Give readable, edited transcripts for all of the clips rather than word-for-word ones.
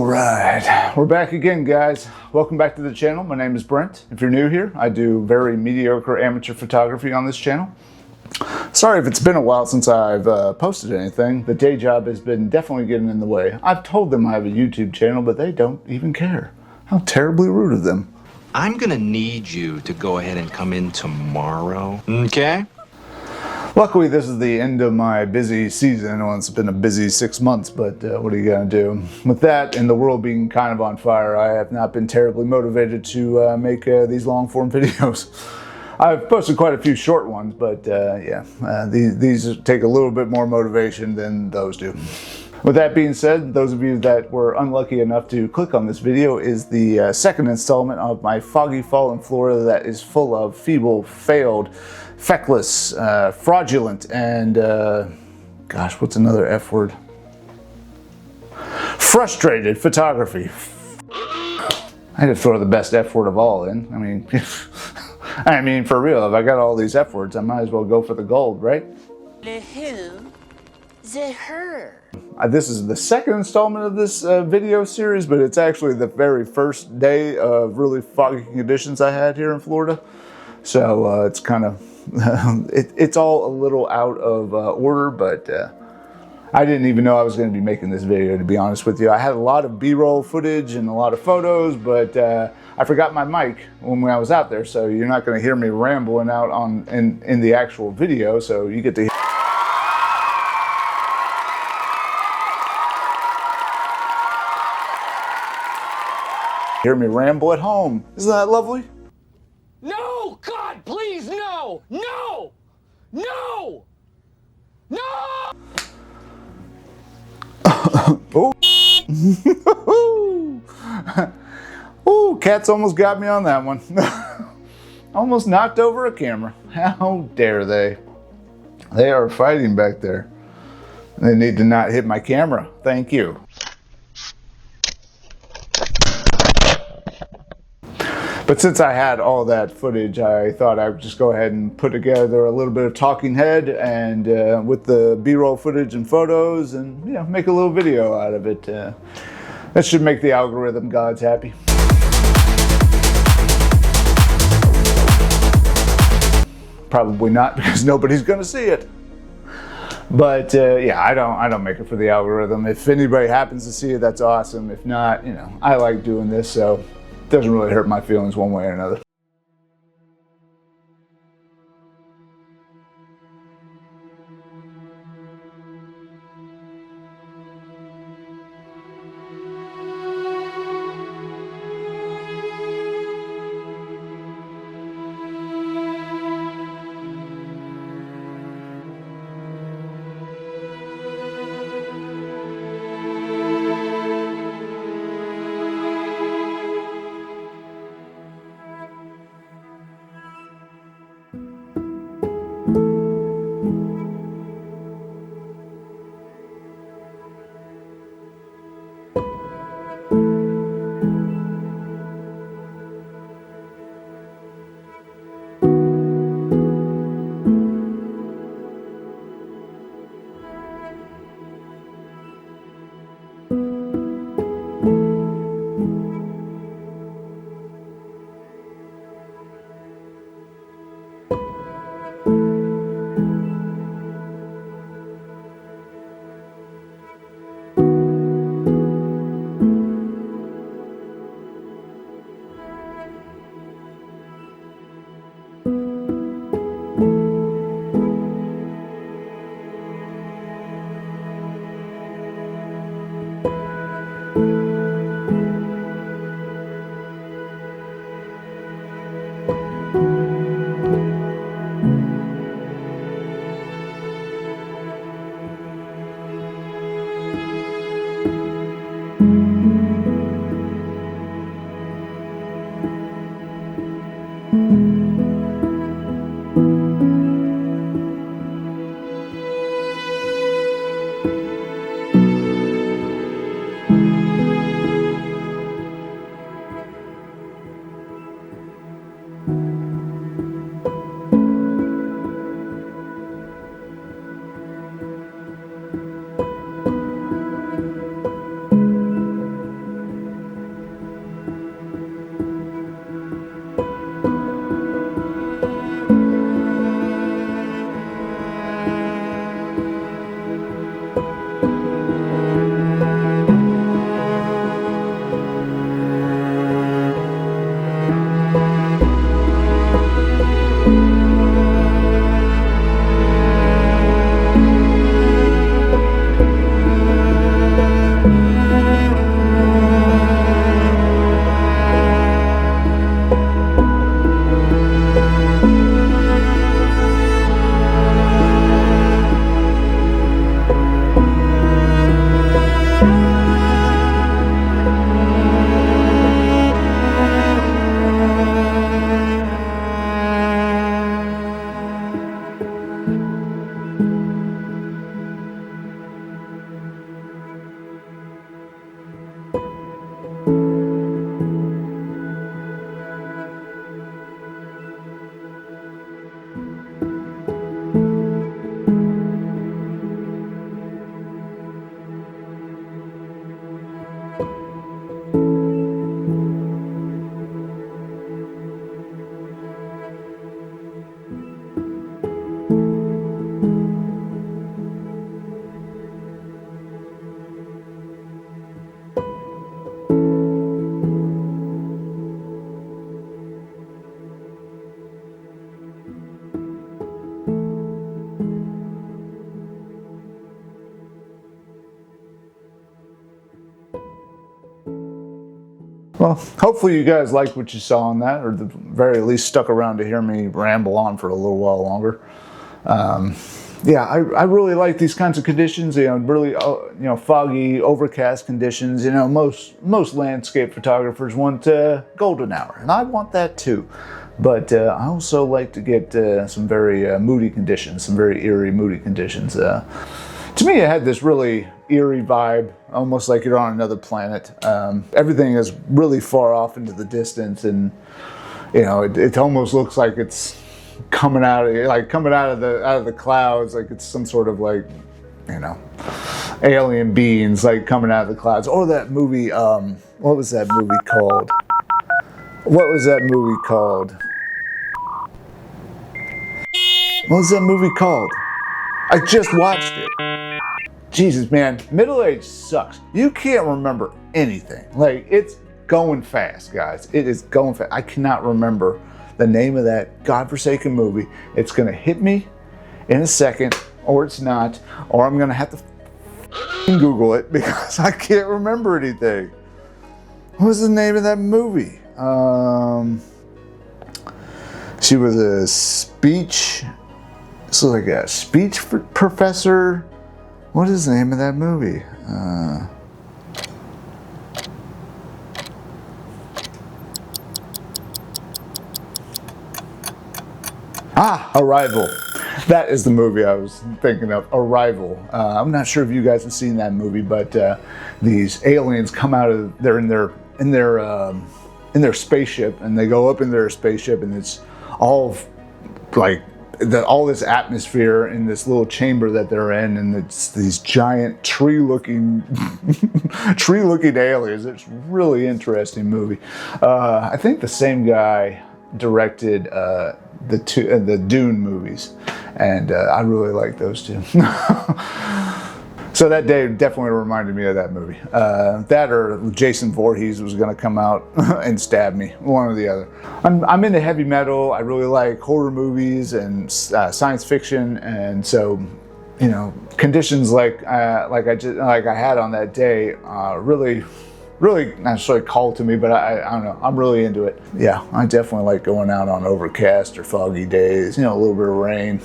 Alright, we're back again, guys. Welcome back to the channel. My name is Brent. If you're new here, I do very mediocre amateur photography on this channel. Sorry if it's been a while since I've posted anything. The day job has been definitely getting in the way. I've told them I have a YouTube channel, but they don't even care. How terribly rude of them. I'm gonna need you to go ahead and come in tomorrow, okay? Luckily, this is the end of my busy season. Well, it's been a busy 6 months, but what are you gonna do? With that and the world being kind of on fire, I have not been terribly motivated to make these long form videos. I've posted quite a few short ones, but these take a little bit more motivation than those do. With that being said, those of you that were unlucky enough to click on this video is the second installment of my Foggy Fall in Florida that is full of feeble, failed, feckless, fraudulent, and gosh, what's another F word? Frustrated photography. I had to throw the best F word of all in. I mean, for real, if I got all these F words, I might as well go for the gold, right? The who, the her. This is the second installment of this video series, but it's actually the very first day of really foggy conditions I had here in Florida. So it's kind of, it's all a little out of order, but I didn't even know I was going to be making this video, to be honest with you. I had a lot of B-roll footage and a lot of photos, but I forgot my mic when I was out there, so you're not going to hear me rambling out in the actual video, so you get to hear me ramble at home. Isn't that lovely? No! God, please, no! No! No! No! Oh. Ooh, cats almost got me on that one. Almost knocked over a camera. How dare they? They are fighting back there. They need to not hit my camera. Thank you. But since I had all that footage, I thought I would just go ahead and put together a little bit of talking head and with the B-roll footage and photos and, you know, make a little video out of it. That should make the algorithm gods happy. Probably not, because nobody's gonna see it. But yeah, I don't make it for the algorithm. If anybody happens to see it, that's awesome. If not, you know, I like doing this, so it doesn't really hurt my feelings one way or another. Well, hopefully you guys liked what you saw on that, or at the very least stuck around to hear me ramble on for a little while longer. Yeah, I really like these kinds of conditions, you know, really, you know, foggy, overcast conditions. You know, most landscape photographers want golden hour, and I want that too. But I also like to get some very moody conditions, some very eerie, moody conditions. To me, it had this really eerie vibe, almost like you're on another planet. Everything is really far off into the distance, and you know, it almost looks like it's coming out of the clouds, like it's some sort of, like, you know, alien beings like coming out of the clouds. Or that movie, what was that movie called? What was that movie called? What was that movie called? I just watched it. Jesus, man, middle age sucks. You can't remember anything. Like, it's going fast, guys. It is going fast. I cannot remember the name of that godforsaken movie. It's gonna hit me in a second, or it's not, or I'm gonna have to Google it because I can't remember anything. What was the name of that movie? She was a speech, so like a speech professor. What is the name of that movie? Arrival. That is the movie I was thinking of. Arrival. I'm not sure if you guys have seen that movie, but these aliens come out of in their spaceship, and they go up in their spaceship, and it's all like all this atmosphere in this little chamber that they're in, and it's these giant tree-looking aliens. It's a really interesting movie. I think the same guy directed the Dune movies, and I really like those two. So that day definitely reminded me of that movie. That or Jason Voorhees was going to come out and stab me, one or the other. I'm into heavy metal. I really like horror movies and science fiction, and so, you know, conditions like I had on that day really not necessarily called to me, but I don't know, I'm really into it. Yeah, I definitely like going out on overcast or foggy days, you know, a little bit of rain.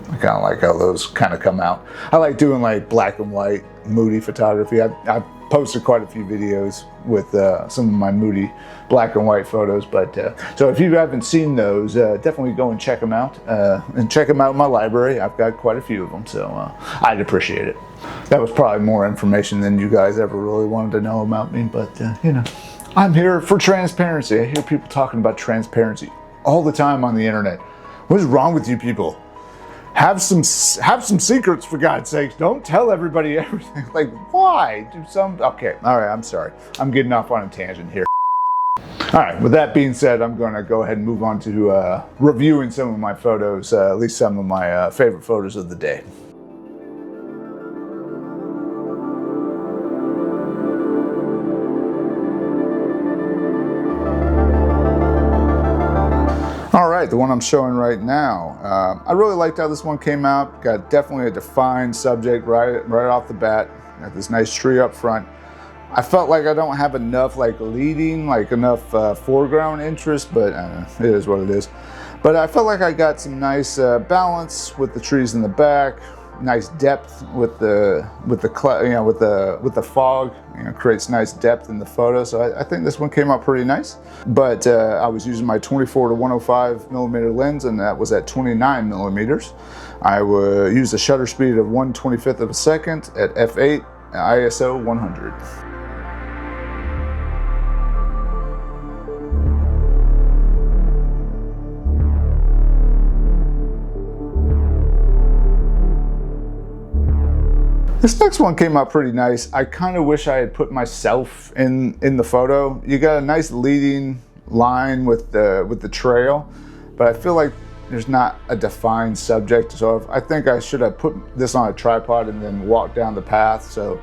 I kind of like how those kind of come out. I like doing like black and white, moody photography. I've posted quite a few videos with some of my moody black and white photos, but so if you haven't seen those, definitely go and check them out, and check them out in my library. I've got quite a few of them, so I'd appreciate it. That was probably more information than you guys ever really wanted to know about me, but you know, I'm here for transparency. I hear people talking about transparency all the time on the internet. What is wrong with you people? Have some secrets, for God's sakes. Don't tell everybody everything. Like, why? Okay, all right, I'm sorry. I'm getting off on a tangent here. All right, with that being said, I'm going to go ahead and move on to reviewing some of my photos, at least some of my favorite photos of the day. All right, the one I'm showing right now. I really liked how this one came out. Got definitely a defined subject right off the bat. Got this nice tree up front. I felt like I don't have enough enough foreground interest, but it is what it is. But I felt like I got some nice balance with the trees in the back. Nice depth with the fog, you know, creates nice depth in the photo. So I think this one came out pretty nice. But I was using my 24 to 105 millimeter lens, and that was at 29 millimeters. I would use a shutter speed of 1/25 of a second at f8, ISO 100. This next one came out pretty nice. I kind of wish I had put myself in the photo. You got a nice leading line with the trail, but I feel like there's not a defined subject. So I think I should have put this on a tripod and then walked down the path. So,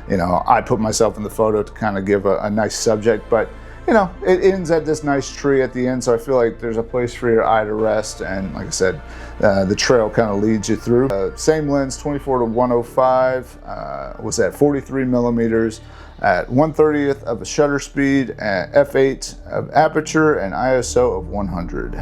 you know, I put myself in the photo to kind of give a nice subject, but you know, it ends at this nice tree at the end, so I feel like there's a place for your eye to rest, and like I said, the trail kind of leads you through. Same lens, 24 to 105, was at 43 millimeters. at 1/30th of a shutter speed, at f8 of aperture, and ISO of 100.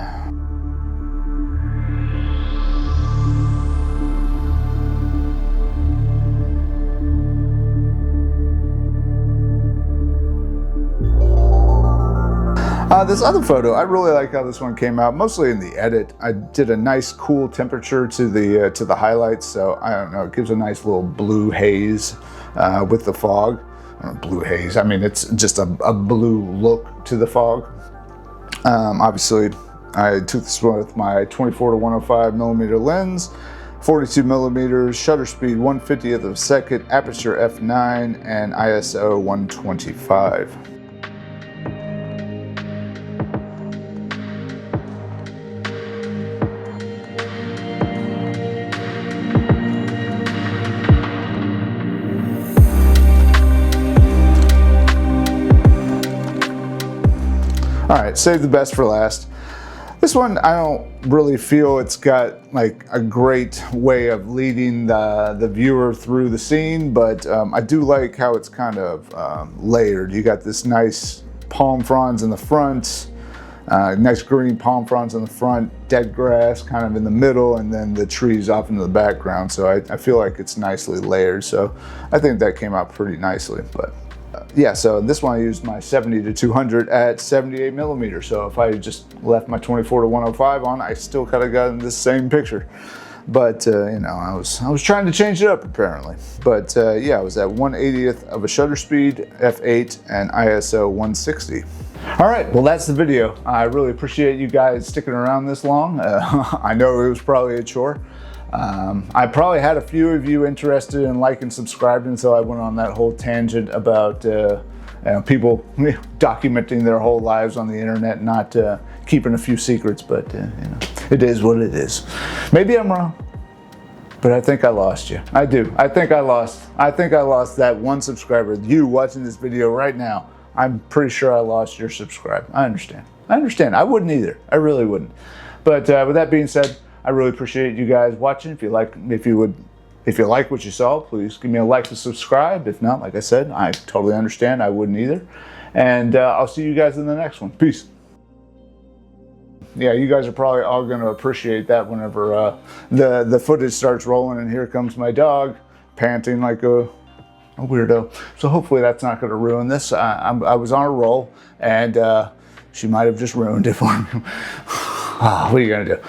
This other photo, I really like how this one came out, mostly in the edit. I did a nice cool temperature to the highlights, so I don't know, it gives a nice little blue haze with the fog. Blue haze, I mean, it's just a blue look to the fog. Obviously, I took this one with my 24-105 millimeter lens, 42 millimeters, shutter speed 1/50th of a second, aperture f9, and ISO 125. All right, save the best for last. This one, I don't really feel it's got like a great way of leading the viewer through the scene, but I do like how it's kind of layered. You got this nice palm fronds in the front, nice green palm fronds in the front, dead grass kind of in the middle, and then the trees off into the background. So I feel like it's nicely layered. So I think that came out pretty nicely, but. Yeah, so this one I used my 70-200 at 78 millimeters. So if I just left my 24-105 on, I still could have gotten this same picture. But you know, I was trying to change it up apparently. But yeah, I was at 1/80th of a shutter speed, f8, and ISO 160. All right, well that's the video. I really appreciate you guys sticking around this long. I know it was probably a chore. I probably had a few of you interested in liking and subscribing, so I went on that whole tangent about people documenting their whole lives on the internet, not keeping a few secrets, but you know, it is what it is. Maybe I'm wrong, but I think I lost you. I do. I think I lost that one subscriber. You watching this video right now, I'm pretty sure I lost your subscribe. I understand. I wouldn't either. I really wouldn't. But with that being said, I really appreciate you guys watching. If you like what you saw, please give me a like and subscribe. If not, like I said, I totally understand. I wouldn't either. And I'll see you guys in the next one. Peace. Yeah, you guys are probably all going to appreciate that whenever the footage starts rolling and here comes my dog panting like a weirdo. So hopefully that's not going to ruin this. I was on a roll and she might have just ruined it for me. What are you going to do?